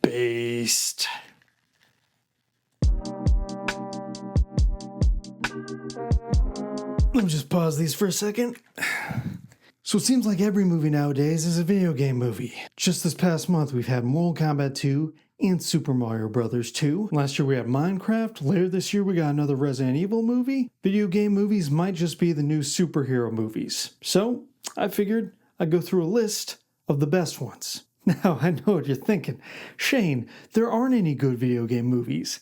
Based. Let me just pause these for a second. So it seems like every movie nowadays is a video game movie. Just this past month we've had Mortal Kombat 2 and Super Mario Bros. 2. Last year we had Minecraft. Later this year we got another Resident Evil movie. Video game movies might just be the new superhero movies. So I figured I'd go through a list of the best ones. Now I know what you're thinking. Shane, there aren't any good video game movies.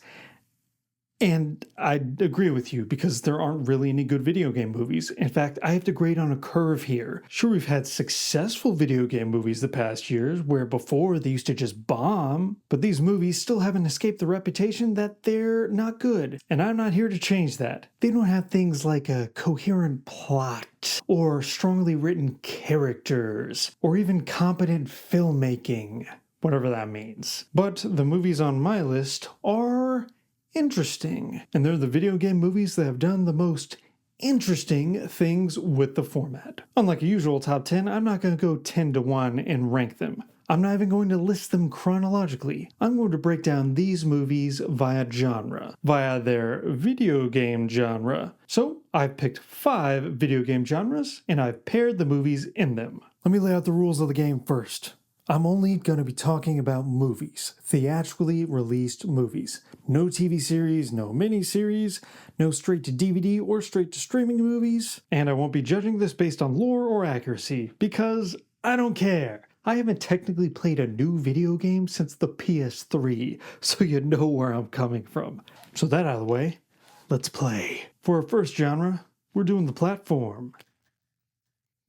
And I'd agree with you because there aren't really any good video game movies. In fact, I have to grade on a curve here. Sure, we've had successful video game movies the past years where before they used to just bomb, but these movies still haven't escaped the reputation that they're not good. And I'm not here to change that. They don't have things like a coherent plot or strongly written characters or even competent filmmaking, whatever that means. But the movies on my list are interesting, and they're the video game movies that have done the most interesting things with the format. Unlike a usual top 10, I'm not going to go 10 to 1 and rank them. I'm not even going to list them chronologically. I'm going to break down these movies via genre, via their video game genre. So I've picked 5 video game genres, and I've paired the movies in them. Let me lay out the rules of the game first. I'm only going to be talking about movies, theatrically released movies. No TV series, no miniseries, no straight to DVD or straight to streaming movies. And I won't be judging this based on lore or accuracy, because I don't care. I haven't technically played a new video game since the PS3, so you know where I'm coming from. So that out of the way, let's play. For our first genre, we're doing the platform.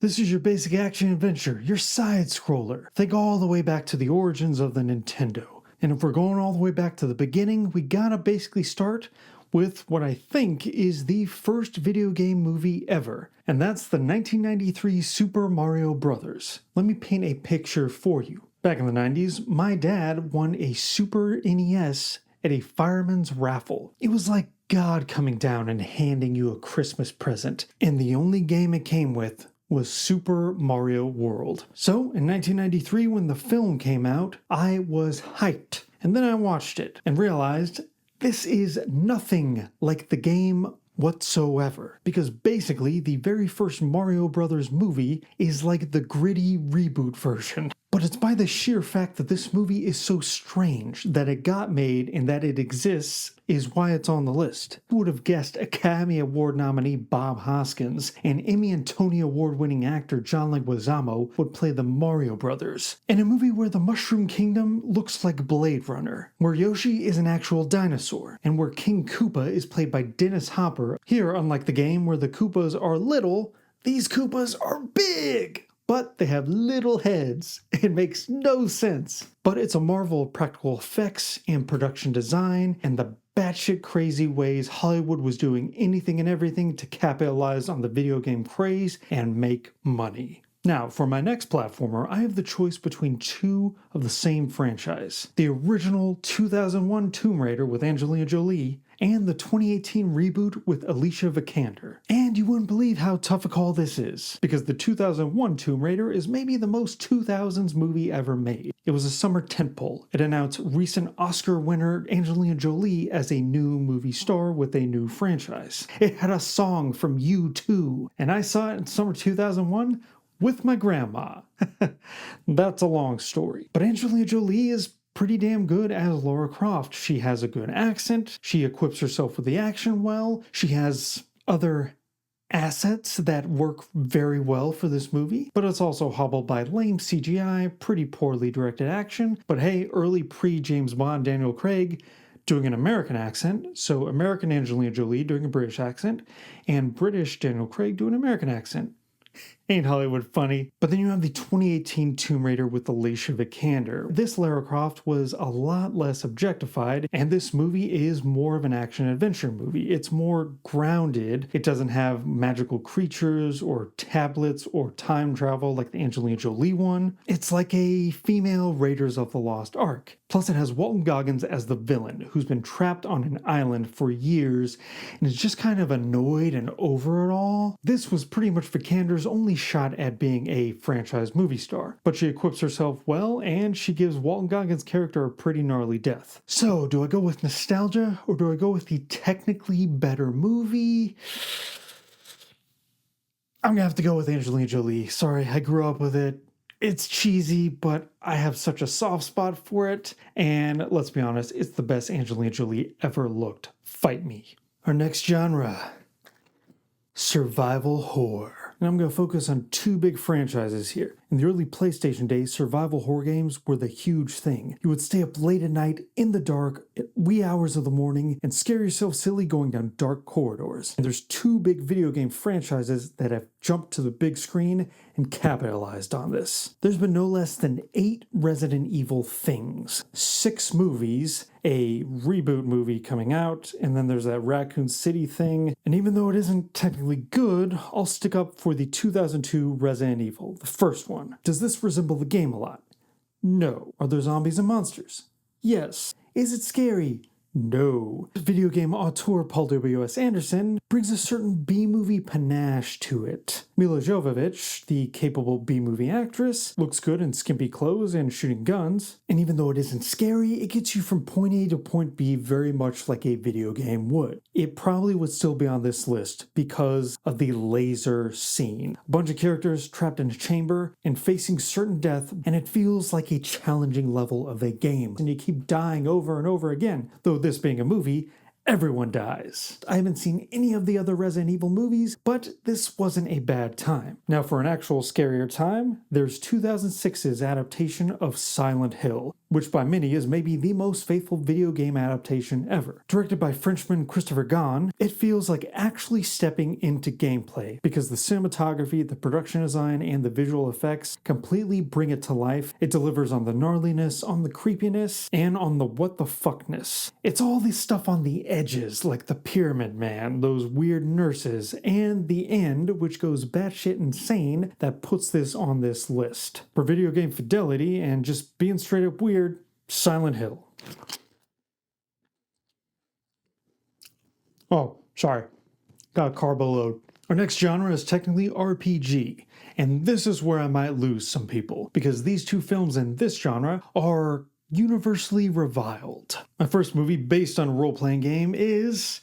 This is your basic action adventure, your side-scroller. Think all the way back to the origins of the Nintendo. And if we're going all the way back to the beginning, we gotta basically start with what I think is the first video game movie ever. And that's the 1993 Super Mario Bros. Let me paint a picture for you. Back in the 90s, my dad won a Super NES at a fireman's raffle. It was like God coming down and handing you a Christmas present. And the only game it came with was Super Mario World. So, in 1993 when the film came out, I was hyped. And then I watched it and realized this is nothing like the game whatsoever. Because basically, the very first Mario Brothers movie is like the gritty reboot version. But it's by the sheer fact that this movie is so strange that it got made and that it exists is why it's on the list. Who would have guessed Academy Award nominee Bob Hoskins and Emmy and Tony Award-winning actor John Leguizamo would play the Mario Brothers, in a movie where the Mushroom Kingdom looks like Blade Runner, where Yoshi is an actual dinosaur, and where King Koopa is played by Dennis Hopper. Here, unlike the game where the Koopas are little, these Koopas are big! But they have little heads. It makes no sense. But it's a marvel of practical effects and production design and the batshit crazy ways Hollywood was doing anything and everything to capitalize on the video game craze and make money. Now, for my next platformer, I have the choice between 2 of the same franchise. The original 2001 Tomb Raider with Angelina Jolie, and the 2018 reboot with Alicia Vikander. And you wouldn't believe how tough a call this is, because the 2001 Tomb Raider is maybe the most 2000s movie ever made. It was a summer tentpole. It announced recent Oscar winner Angelina Jolie as a new movie star with a new franchise. It had a song from U2, and I saw it in summer 2001 with my grandma. That's a long story. But Angelina Jolie is pretty damn good as Lara Croft. She has a good accent, she equips herself with the action well, she has other assets that work very well for this movie, but it's also hobbled by lame CGI, pretty poorly directed action. But hey, early pre-James Bond Daniel Craig doing an American accent, so American Angelina Jolie doing a British accent, and British Daniel Craig doing an American accent. Ain't Hollywood funny? But then you have the 2018 Tomb Raider with Alicia Vikander. This Lara Croft was a lot less objectified, and this movie is more of an action-adventure movie. It's more grounded. It doesn't have magical creatures or tablets or time travel like the Angelina Jolie one. It's like a female Raiders of the Lost Ark. Plus it has Walton Goggins as the villain, who's been trapped on an island for years and is just kind of annoyed and over it all. This was pretty much Vikander's only shot at being a franchise movie star, but she equips herself well, and she gives Walton Goggins' character a pretty gnarly death. So, do I go with nostalgia, or do I go with the technically better movie? I'm gonna have to go with Angelina Jolie. Sorry, I grew up with it. It's cheesy, but I have such a soft spot for it, and let's be honest, it's the best Angelina Jolie ever looked. Fight me. Our next genre, survival horror. And I'm going to focus on two big franchises here. In the early PlayStation days, survival horror games were the huge thing. You would stay up late at night, in the dark, at wee hours of the morning, and scare yourself silly going down dark corridors. And there's two big video game franchises that have jumped to the big screen and capitalized on this. There's been no less than 8 Resident Evil things, 6 movies, a reboot movie coming out, and then there's that Raccoon City thing. And even though it isn't technically good, I'll stick up for the 2002 Resident Evil, the first one. Does this resemble the game a lot? No. Are there zombies and monsters? Yes. Is it scary? No. Video game auteur Paul W.S. Anderson brings a certain B-movie panache to it. Mila Jovovich, the capable B-movie actress, looks good in skimpy clothes and shooting guns, and even though it isn't scary, it gets you from point A to point B very much like a video game would. It probably would still be on this list because of the laser scene. A bunch of characters trapped in a chamber and facing certain death, and it feels like a challenging level of a game, and you keep dying over and over again, though this being a movie, everyone dies. I haven't seen any of the other Resident Evil movies, but this wasn't a bad time. Now for an actual scarier time, there's 2006's adaptation of Silent Hill, which by many is maybe the most faithful video game adaptation ever. Directed by Frenchman Christopher Gahn, it feels like actually stepping into gameplay, because the cinematography, the production design, and the visual effects completely bring it to life. It delivers on the gnarliness, on the creepiness, and on the what the fuckness. It's all this stuff on the edges, like the Pyramid Man, those weird nurses, and the end, which goes batshit insane, that puts this on this list. For video game fidelity and just being straight up weird, Silent Hill. Oh, sorry. Got a carbo load. Our next genre is technically RPG, and this is where I might lose some people, because these two films in this genre are universally reviled. My first movie based on a role-playing game is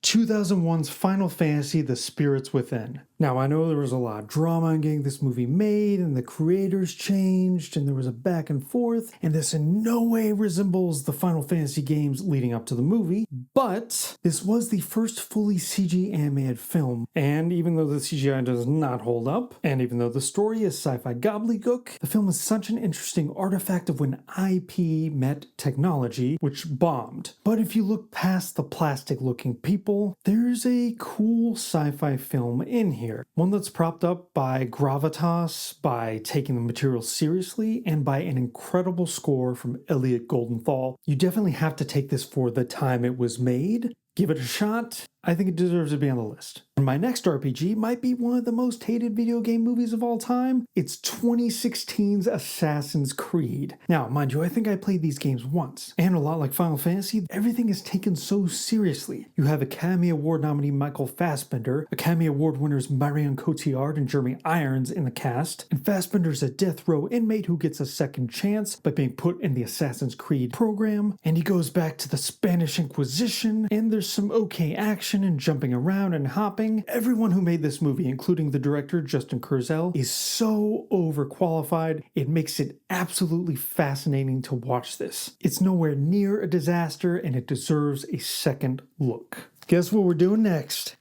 2001's Final Fantasy: The Spirits Within. Now, I know there was a lot of drama in getting this movie made, and the creators changed, and there was a back and forth, and this in no way resembles the Final Fantasy games leading up to the movie, but this was the first fully CG animated film, and even though the CGI does not hold up, and even though the story is sci-fi gobbledygook, the film is such an interesting artifact of when IP met technology, which bombed. But if you look past the plastic-looking people, there's a cool sci-fi film in here. One that's propped up by gravitas, by taking the material seriously, and by an incredible score from Elliot Goldenthal. You definitely have to take this for the time it was made. Give it a shot. I think it deserves to be on the list. And my next RPG might be one of the most hated video game movies of all time. It's 2016's Assassin's Creed. Now, mind you, I think I played these games once. And a lot like Final Fantasy, everything is taken so seriously. You have Academy Award nominee Michael Fassbender, Academy Award winners Marion Cotillard and Jeremy Irons in the cast, and Fassbender's a death row inmate who gets a second chance by being put in the Assassin's Creed program, and he goes back to the Spanish Inquisition, and there's some okay action and jumping around and hopping. Everyone who made this movie, including the director Justin Kurzel, is so overqualified. It makes it absolutely fascinating to watch this. It's nowhere near a disaster, and it deserves a second look. Guess what we're doing next?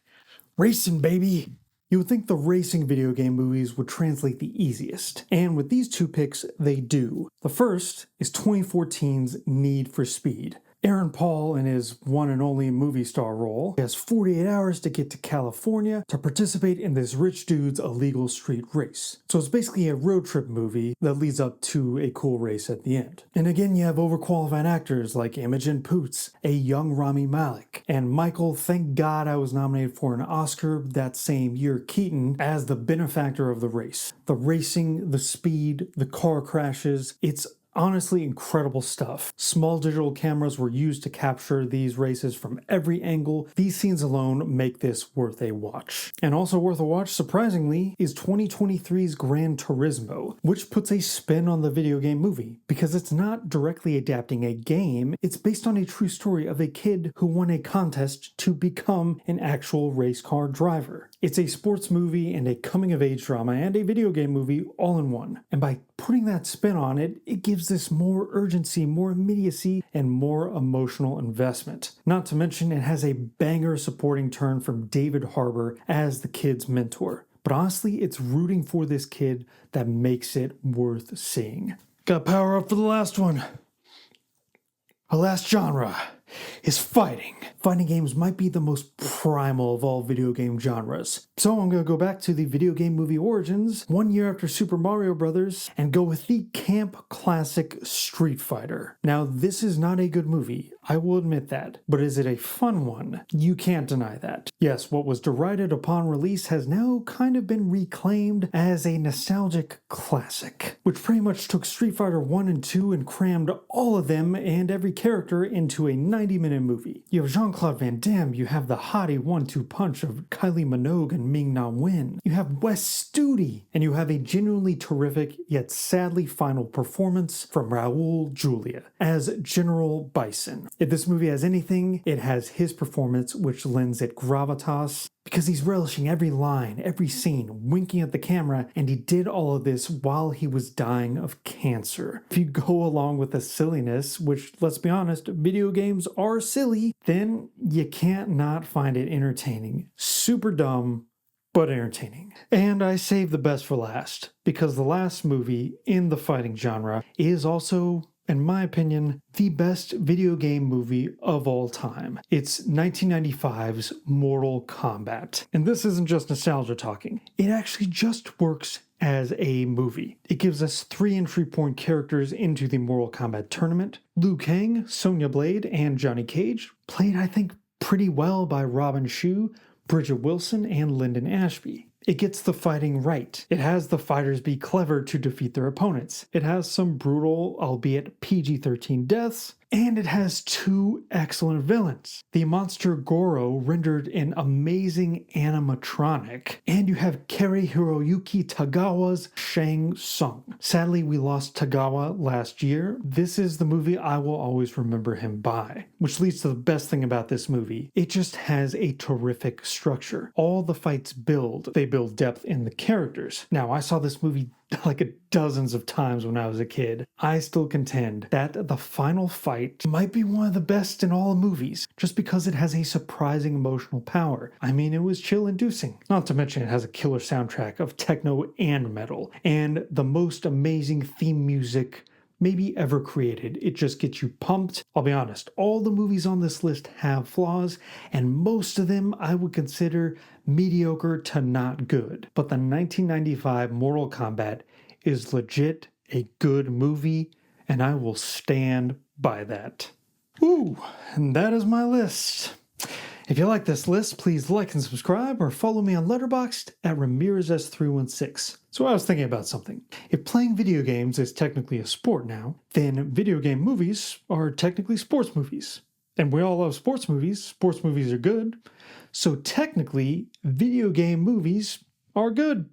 Racing, baby! You would think the racing video game movies would translate the easiest, and with these two picks, they do. The first is 2014's Need for Speed. Aaron Paul, in his one and only movie star role, has 48 hours to get to California to participate in this rich dude's illegal street race. So it's basically a road trip movie that leads up to a cool race at the end. And again, you have overqualified actors like Imogen Poots, a young Rami Malek, and Michael, thank God I was nominated for an Oscar that same year, Keaton, as the benefactor of the race. The racing, the speed, the car crashes, it's Honestly, incredible stuff. Small digital cameras were used to capture these races from every angle. These scenes alone make this worth a watch. And also worth a watch, surprisingly, is 2023's Gran Turismo, which puts a spin on the video game movie, because it's not directly adapting a game, it's based on a true story of a kid who won a contest to become an actual race car driver. It's a sports movie and a coming-of-age drama and a video game movie all in one. And by putting that spin on it, it gives this more urgency, more immediacy, and more emotional investment. Not to mention, it has a banger supporting turn from David Harbour as the kid's mentor. But honestly, it's rooting for this kid that makes it worth seeing. Got power up for the last one. Our last genre is fighting. Fighting games might be the most primal of all video game genres. So I'm going to go back to the video game movie origins, 1 year after Super Mario Bros., and go with the camp classic Street Fighter. Now, this is not a good movie, I will admit that, but is it a fun one? You can't deny that. Yes, what was derided upon release has now kind of been reclaimed as a nostalgic classic, which pretty much took Street Fighter 1 and 2 and crammed all of them and every character into a 90-minute movie. You have Jean-Claude Van Damme, you have the hottie 1-2 punch of Kylie Minogue and Ming-Na Wen, you have Wes Studi, and you have a genuinely terrific yet sadly final performance from Raul Julia as General Bison. If this movie has anything, it has his performance, which lends it gravitas, because he's relishing every line, every scene, winking at the camera, and he did all of this while he was dying of cancer. If you go along with the silliness, which, let's be honest, video games are silly, then you can't not find it entertaining. Super dumb, but entertaining. And I saved the best for last, because the last movie in the fighting genre is also, in my opinion, the best video game movie of all time. It's 1995's Mortal Kombat. And this isn't just nostalgia talking. It actually just works as a movie. It gives us 3 entry point characters into the Mortal Kombat tournament. Liu Kang, Sonya Blade, and Johnny Cage, played, I think, pretty well by Robin Shou, Bridget Wilson, and Lyndon Ashby. It gets the fighting right. It has the fighters be clever to defeat their opponents. It has some brutal, albeit PG-13 deaths, and it has 2 excellent villains. The monster Goro rendered an amazing animatronic, and you have Keri Hiroyuki Tagawa's Shang Tsung. Sadly, we lost Tagawa last year. This is the movie I will always remember him by, which leads to the best thing about this movie. It just has a terrific structure. All the fights they build depth in the characters. Now, I saw this movie like dozens of times when I was a kid. I still contend that the final fight might be one of the best in all movies, just because it has a surprising emotional power. I mean, it was chill-inducing. Not to mention it has a killer soundtrack of techno and metal, and the most amazing theme music maybe ever created. It just gets you pumped. I'll be honest, all the movies on this list have flaws, and most of them I would consider mediocre to not good. But the 1995 Mortal Kombat is legit a good movie, and I will stand by that. Ooh, and that is my list. If you like this list, please like and subscribe or follow me on Letterboxd at RamirezS316. So I was thinking about something. If playing video games is technically a sport now, then video game movies are technically sports movies. And we all love sports movies. Sports movies are good. So technically, video game movies are good.